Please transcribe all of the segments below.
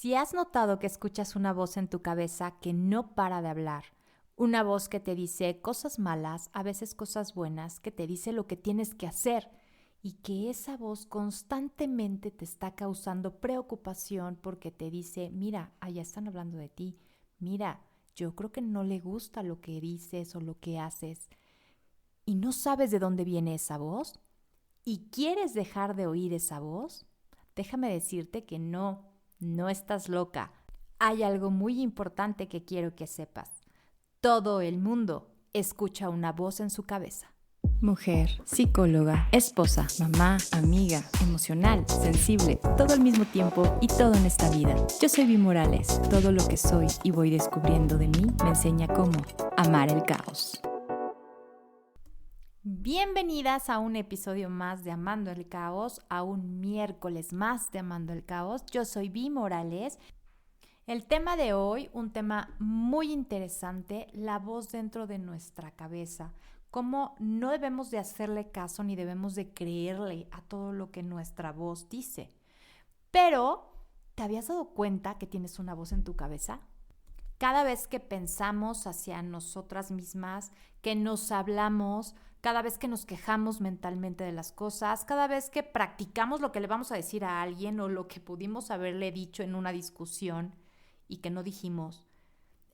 Si has notado que escuchas una voz en tu cabeza que no para de hablar, una voz que te dice cosas malas, a veces cosas buenas, que te dice lo que tienes que hacer y que esa voz constantemente te está causando preocupación porque te dice, mira, allá están hablando de ti, mira, yo creo que no le gusta lo que dices o lo que haces y no sabes de dónde viene esa voz y quieres dejar de oír esa voz, déjame decirte que no estás loca. Hay algo muy importante que quiero que sepas. Todo el mundo escucha una voz en su cabeza. Mujer, psicóloga, esposa, mamá, amiga, emocional, sensible, todo al mismo tiempo y todo en esta vida. Yo soy Vi Morales. Todo lo que soy y voy descubriendo de mí me enseña cómo amar el caos. Bienvenidas a un episodio más de Amando el Caos, a un miércoles más de Amando el Caos. Yo soy Vi Morales. El tema de hoy, un tema muy interesante, la voz dentro de nuestra cabeza. Cómo no debemos de hacerle caso ni debemos de creerle a todo lo que nuestra voz dice. Pero, ¿te habías dado cuenta que tienes una voz en tu cabeza? Cada vez que pensamos hacia nosotras mismas, que nos hablamos, cada vez que nos quejamos mentalmente de las cosas, cada vez que practicamos lo que le vamos a decir a alguien o lo que pudimos haberle dicho en una discusión y que no dijimos,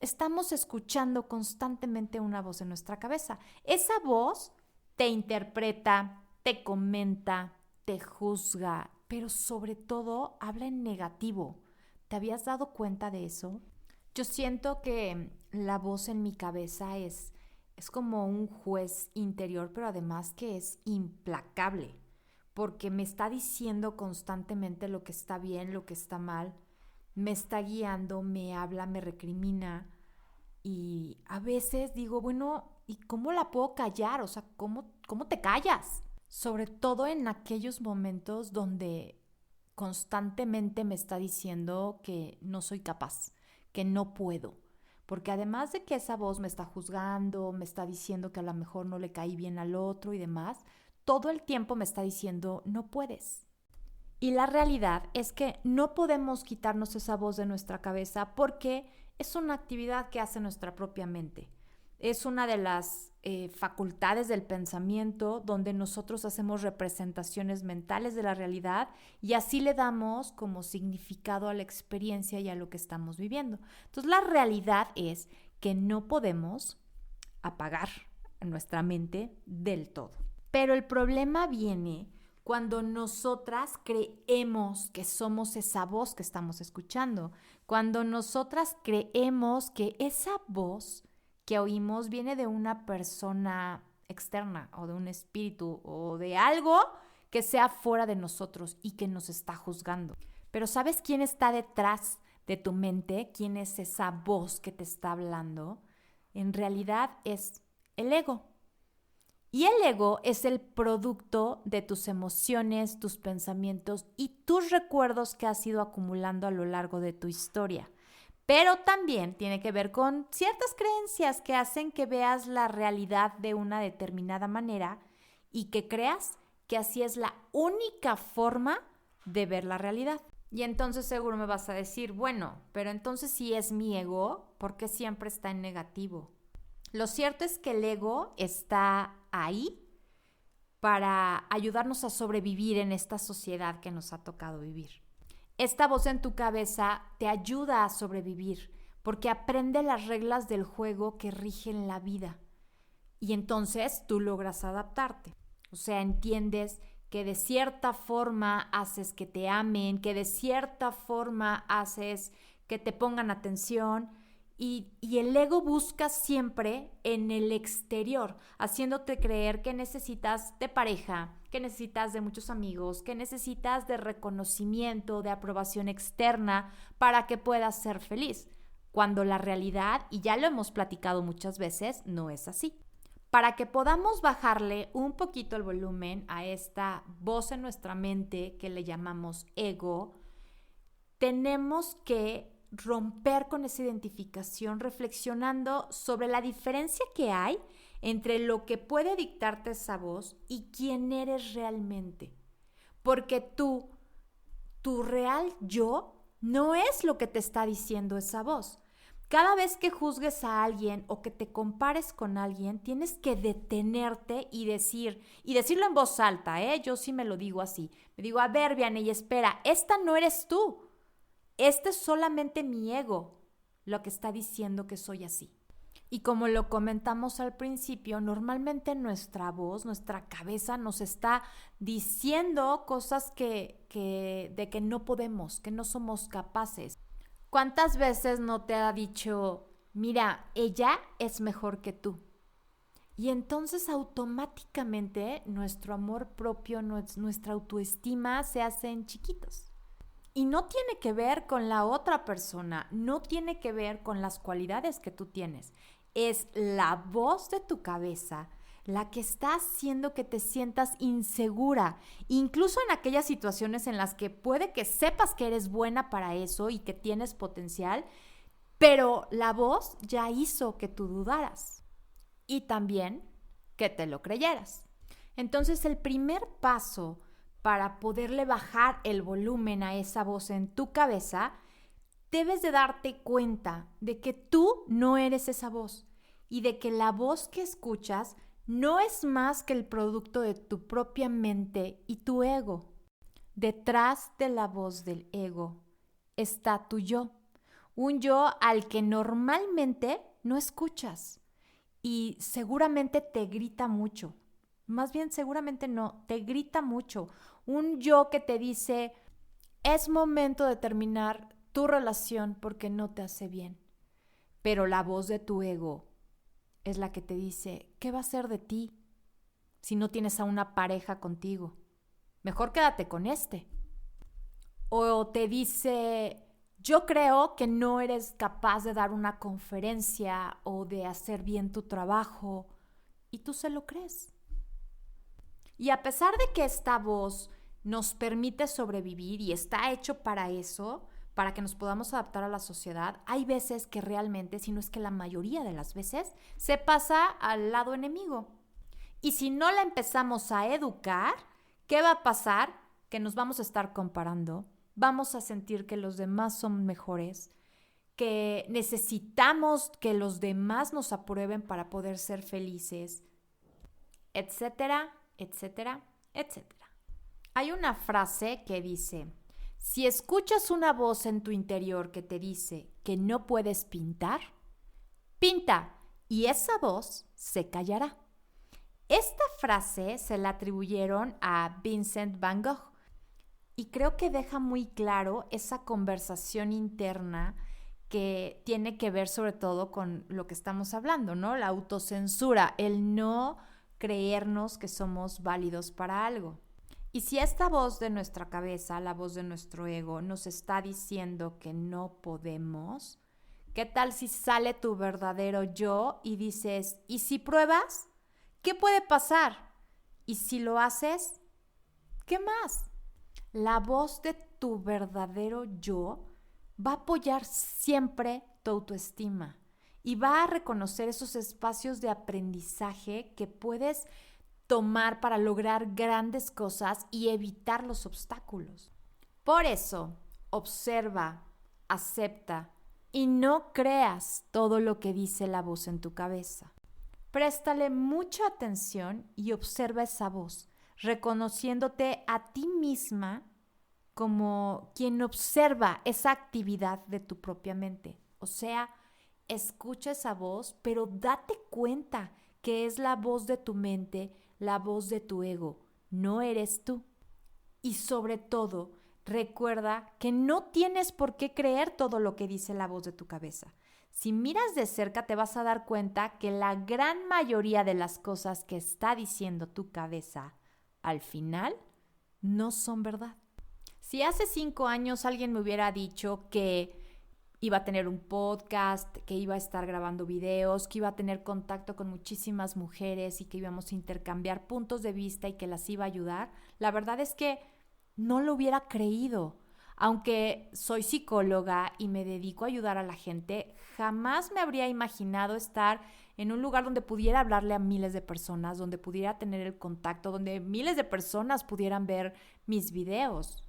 estamos escuchando constantemente una voz en nuestra cabeza. Esa voz te interpreta, te comenta, te juzga, pero sobre todo habla en negativo. ¿Te habías dado cuenta de eso? Yo siento que la voz en mi cabeza es como un juez interior, pero además que es implacable, porque me está diciendo constantemente lo que está bien, lo que está mal, me está guiando, me habla, me recrimina y a veces digo, bueno, ¿y cómo la puedo callar? O sea, ¿cómo te callas? Sobre todo en aquellos momentos donde constantemente me está diciendo que no soy capaz, que no puedo. Porque además de que esa voz me está juzgando, me está diciendo que a lo mejor no le caí bien al otro y demás, todo el tiempo me está diciendo, no puedes. Y la realidad es que no podemos quitarnos esa voz de nuestra cabeza porque es una actividad que hace nuestra propia mente. Es una de las facultades del pensamiento donde nosotros hacemos representaciones mentales de la realidad y así le damos como significado a la experiencia y a lo que estamos viviendo. Entonces la realidad es que no podemos apagar nuestra mente del todo. Pero el problema viene cuando nosotras creemos que somos esa voz que estamos escuchando, cuando nosotras creemos que esa voz que oímos viene de una persona externa o de un espíritu o de algo que sea fuera de nosotros y que nos está juzgando. Pero ¿sabes quién está detrás de tu mente? ¿Quién es esa voz que te está hablando? En realidad es el ego. Y el ego es el producto de tus emociones, tus pensamientos y tus recuerdos que has ido acumulando a lo largo de tu historia. Pero también tiene que ver con ciertas creencias que hacen que veas la realidad de una determinada manera y que creas que así es la única forma de ver la realidad. Y entonces seguro me vas a decir, bueno, pero entonces si es mi ego, ¿por qué siempre está en negativo? Lo cierto es que el ego está ahí para ayudarnos a sobrevivir en esta sociedad que nos ha tocado vivir. Esta voz en tu cabeza te ayuda a sobrevivir porque aprende las reglas del juego que rigen la vida y entonces tú logras adaptarte. O sea, entiendes que de cierta forma haces que te amen, que de cierta forma haces que te pongan atención y el ego busca siempre en el exterior, haciéndote creer que necesitas de pareja, que necesitas de muchos amigos, que necesitas de reconocimiento, de aprobación externa para que puedas ser feliz, cuando la realidad, y ya lo hemos platicado muchas veces, no es así. Para que podamos bajarle un poquito el volumen a esta voz en nuestra mente que le llamamos ego, tenemos que romper con esa identificación reflexionando sobre la diferencia que hay entre lo que puede dictarte esa voz y quién eres realmente. Porque tu real yo no es lo que te está diciendo esa voz. Cada vez que juzgues a alguien o que te compares con alguien, tienes que detenerte y decirlo en voz alta, ¿eh? Yo sí me lo digo así. Me digo, a ver, Vianney, espera, esta no eres tú. Este es solamente mi ego lo que está diciendo que soy así. Y como lo comentamos al principio, normalmente nuestra voz, nuestra cabeza nos está diciendo cosas de que no podemos, que no somos capaces. ¿Cuántas veces no te ha dicho, mira, ella es mejor que tú? Y entonces automáticamente nuestro amor propio, nuestra autoestima se hacen chiquitos. Y no tiene que ver con la otra persona, no tiene que ver con las cualidades que tú tienes. Es la voz de tu cabeza la que está haciendo que te sientas insegura, incluso en aquellas situaciones en las que puede que sepas que eres buena para eso y que tienes potencial, pero la voz ya hizo que tú dudaras y también que te lo creyeras. Entonces, el primer paso para poderle bajar el volumen a esa voz en tu cabeza, debes de darte cuenta de que tú no eres esa voz y de que la voz que escuchas no es más que el producto de tu propia mente y tu ego. Detrás de la voz del ego está tu yo, un yo al que normalmente no escuchas y seguramente te grita mucho. Más bien seguramente no, te grita mucho. Un yo que te dice, es momento de terminar tu relación porque no te hace bien. Pero la voz de tu ego es la que te dice, ¿qué va a ser de ti si no tienes a una pareja contigo? Mejor quédate con este. O te dice, yo creo que no eres capaz de dar una conferencia o de hacer bien tu trabajo, y tú se lo crees. Y a pesar de que esta voz nos permite sobrevivir y está hecho para eso, para que nos podamos adaptar a la sociedad, hay veces que realmente, si no es que la mayoría de las veces, se pasa al lado enemigo. Y si no la empezamos a educar, ¿qué va a pasar? Que nos vamos a estar comparando, vamos a sentir que los demás son mejores, que necesitamos que los demás nos aprueben para poder ser felices, etcétera, etcétera, etcétera. Hay una frase que dice, si escuchas una voz en tu interior que te dice que no puedes pintar, pinta y esa voz se callará. Esta frase se la atribuyeron a Vincent Van Gogh y creo que deja muy claro esa conversación interna que tiene que ver sobre todo con lo que estamos hablando, ¿no? La autocensura, el no creernos que somos válidos para algo. Y si esta voz de nuestra cabeza, la voz de nuestro ego, nos está diciendo que no podemos, ¿qué tal si sale tu verdadero yo y dices, ¿y si pruebas? ¿Qué puede pasar? ¿Y si lo haces? ¿Qué más? La voz de tu verdadero yo va a apoyar siempre tu autoestima y va a reconocer esos espacios de aprendizaje que puedes tomar para lograr grandes cosas y evitar los obstáculos. Por eso, observa, acepta y no creas todo lo que dice la voz en tu cabeza. Préstale mucha atención y observa esa voz, reconociéndote a ti misma como quien observa esa actividad de tu propia mente. O sea, escucha esa voz, pero date cuenta que es la voz de tu mente, la voz de tu ego, no eres tú. Y sobre todo, recuerda que no tienes por qué creer todo lo que dice la voz de tu cabeza. Si miras de cerca te vas a dar cuenta que la gran mayoría de las cosas que está diciendo tu cabeza al final no son verdad. Si hace 5 años alguien me hubiera dicho que iba a tener un podcast, que iba a estar grabando videos, que iba a tener contacto con muchísimas mujeres y que íbamos a intercambiar puntos de vista y que las iba a ayudar, la verdad es que no lo hubiera creído. Aunque soy psicóloga y me dedico a ayudar a la gente, jamás me habría imaginado estar en un lugar donde pudiera hablarle a miles de personas, donde pudiera tener el contacto, donde miles de personas pudieran ver mis videos.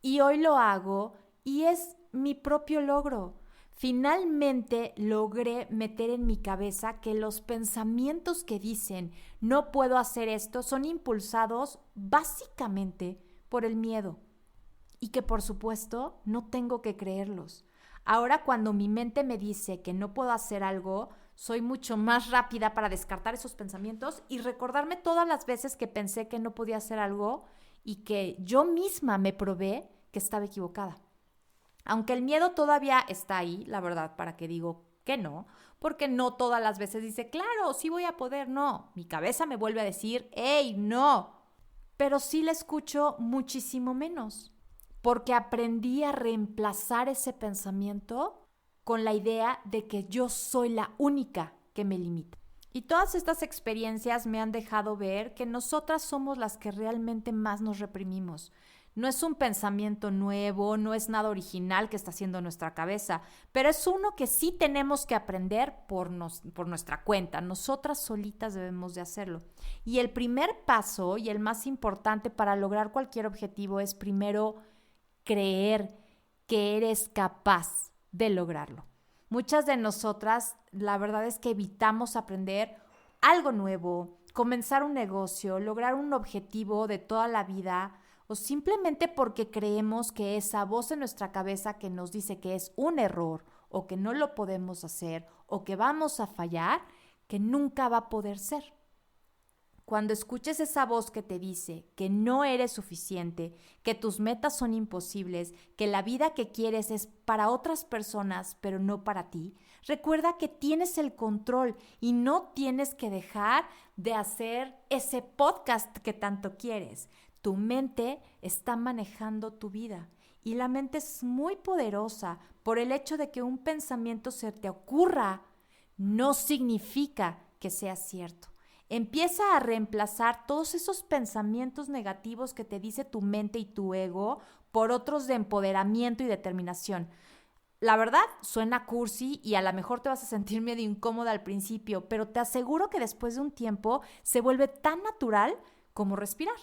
Y hoy lo hago y es mi propio logro. Finalmente logré meter en mi cabeza que los pensamientos que dicen no puedo hacer esto son impulsados básicamente por el miedo y que por supuesto no tengo que creerlos. Ahora cuando mi mente me dice que no puedo hacer algo, soy mucho más rápida para descartar esos pensamientos y recordarme todas las veces que pensé que no podía hacer algo y que yo misma me probé que estaba equivocada. Aunque el miedo todavía está ahí, la verdad, para que digo que no, porque no todas las veces dice, claro, sí voy a poder, no. Mi cabeza me vuelve a decir, ¡hey, no! Pero sí la escucho muchísimo menos, porque aprendí a reemplazar ese pensamiento con la idea de que yo soy la única que me limita. Y todas estas experiencias me han dejado ver que nosotras somos las que realmente más nos reprimimos. No es un pensamiento nuevo, no es nada original que está haciendo nuestra cabeza, pero es uno que sí tenemos que aprender por nuestra cuenta. Nosotras solitas debemos de hacerlo. Y el primer paso y el más importante para lograr cualquier objetivo es primero creer que eres capaz de lograrlo. Muchas de nosotras, la verdad es que evitamos aprender algo nuevo, comenzar un negocio, lograr un objetivo de toda la vida, o simplemente porque creemos que esa voz en nuestra cabeza que nos dice que es un error o que no lo podemos hacer o que vamos a fallar, que nunca va a poder ser. Cuando escuches esa voz que te dice que no eres suficiente, que tus metas son imposibles, que la vida que quieres es para otras personas pero no para ti, recuerda que tienes el control y no tienes que dejar de hacer ese podcast que tanto quieres. Tu mente está manejando tu vida y la mente es muy poderosa. Por el hecho de que un pensamiento se te ocurra, no significa que sea cierto. Empieza a reemplazar todos esos pensamientos negativos que te dice tu mente y tu ego por otros de empoderamiento y determinación. La verdad, suena cursi y a lo mejor te vas a sentir medio incómoda al principio, pero te aseguro que después de un tiempo se vuelve tan natural como respirar.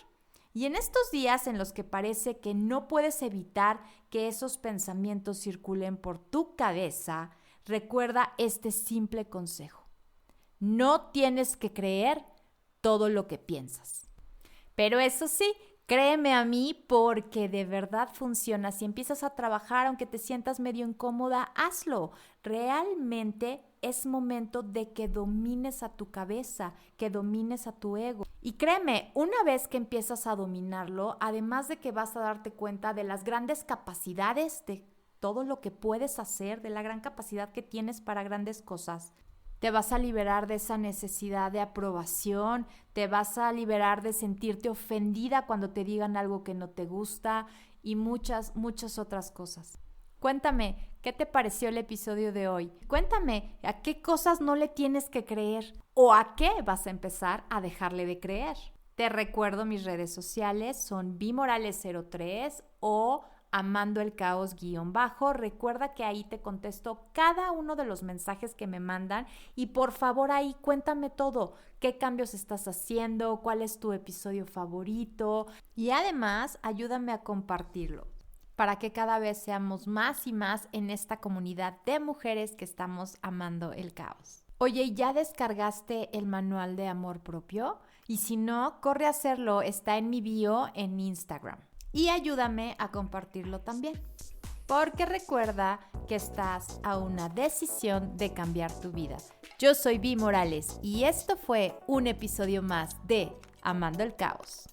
Y en estos días en los que parece que no puedes evitar que esos pensamientos circulen por tu cabeza, recuerda este simple consejo. No tienes que creer todo lo que piensas. Pero eso sí, créeme a mí porque de verdad funciona. Si empiezas a trabajar, aunque te sientas medio incómoda, hazlo. Realmente es momento de que domines a tu cabeza, que domines a tu ego. Y créeme, una vez que empiezas a dominarlo, además de que vas a darte cuenta de las grandes capacidades, de todo lo que puedes hacer, de la gran capacidad que tienes para grandes cosas, te vas a liberar de esa necesidad de aprobación, te vas a liberar de sentirte ofendida cuando te digan algo que no te gusta y muchas otras cosas. Cuéntame, ¿qué te pareció el episodio de hoy? Cuéntame, ¿a qué cosas no le tienes que creer? ¿O a qué vas a empezar a dejarle de creer? Te recuerdo mis redes sociales, son bimorales03 o Amando el Caos _. Recuerda que ahí te contesto cada uno de los mensajes que me mandan y por favor ahí cuéntame todo, qué cambios estás haciendo, cuál es tu episodio favorito y además ayúdame a compartirlo para que cada vez seamos más y más en esta comunidad de mujeres que estamos amando el caos. Oye, ¿ya descargaste el manual de amor propio? Y si no, corre a hacerlo, está en mi bio en Instagram. Y ayúdame a compartirlo también, porque recuerda que estás a una decisión de cambiar tu vida. Yo soy Vi Morales y esto fue un episodio más de Amando el Caos.